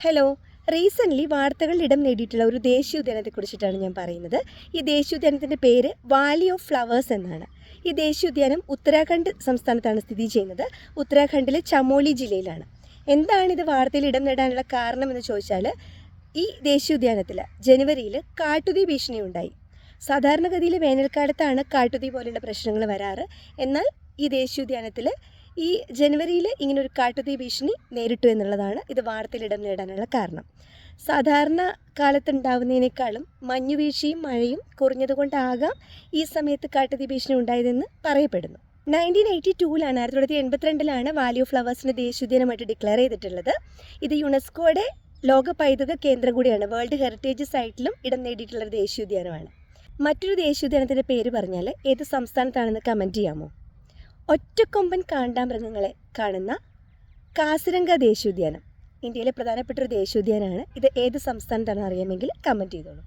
Hello. Recently വാർത്തകളിൽ ഇടം നേടിയിട്ടുള്ള ഒരു ദേശീയോദ്യാനത്തെക്കുറിച്ചിട്ടാണ് ഞാൻ പറയുന്നത്. ഈ ദേശീയോദ്യാനത്തിൻ്റെ പേര് വാലി ഓഫ് ഫ്ലവേഴ്സ് എന്നാണ്. ഈ ദേശീയോദ്യാനം ഉത്തരാഖണ്ഡ് സംസ്ഥാനത്താണ് സ്ഥിതി ചെയ്യുന്നത്. ഉത്തരാഖണ്ഡിലെ ചമോലി ജില്ലയിലാണ്. എന്താണിത് വാർത്തയിൽ ഇടം നേടാനുള്ള കാരണമെന്ന് ചോദിച്ചാൽ, ഈ ദേശീയോദ്യാനത്തിൽ ജനുവരിയിൽ കാട്ടുതീ ഭീഷണി ഉണ്ടായി. സാധാരണഗതിയിൽ വേനൽക്കാലത്താണ് കാട്ടുതീ പോലെയുള്ള പ്രശ്നങ്ങൾ വരാറ്. എന്നാൽ ഈ ദേശീയോദ്യാനത്തിൽ ഈ ജനുവരിയിൽ ഇങ്ങനൊരു കാട്ടുതീ ഭീഷണി നേരിട്ടു എന്നുള്ളതാണ് ഇത് വാർത്തയിൽ ഇടം നേടാനുള്ള കാരണം. സാധാരണ കാലത്തുണ്ടാവുന്നതിനേക്കാളും മഞ്ഞുവീഴ്ചയും മഴയും കുറഞ്ഞതുകൊണ്ടാകാം ഈ സമയത്ത് കാട്ടുതീ ഭീഷണി ഉണ്ടായതെന്ന് പറയപ്പെടുന്നു. 1982 1982 വാലി ഓഫ് ഫ്ലവേഴ്സിനെ ദേശീയോദ്യാനമായിട്ട് ഡിക്ലെയർ ചെയ്തിട്ടുള്ളത്. ഇത് യുനെസ്കോയുടെ ലോക പൈതൃക കേന്ദ്രം കൂടിയാണ്. വേൾഡ് ഹെറിറ്റേജ് സൈറ്റിലും ഇടം നേടിയിട്ടുള്ളൊരു ദേശീയോദ്യാനമാണ്. മറ്റൊരു ദേശീയോദ്യാനത്തിൻ്റെ പേര് പറഞ്ഞാൽ ഏത് സംസ്ഥാനത്താണെന്ന് കമൻറ്റ് ചെയ്യാമോ? ഒറ്റക്കൊമ്പൻ കാണ്ടാമൃഗങ്ങളെ കാണുന്ന കാസിരംഗ ദേശീയോദ്യാനം ഇന്ത്യയിലെ പ്രധാനപ്പെട്ട ഒരു ദേശീയോദ്യാനമാണ്. ഇത് ഏത് സംസ്ഥാനത്താണെന്ന് അറിയാമെങ്കിൽ കമൻറ്റ് ചെയ്തോളൂ.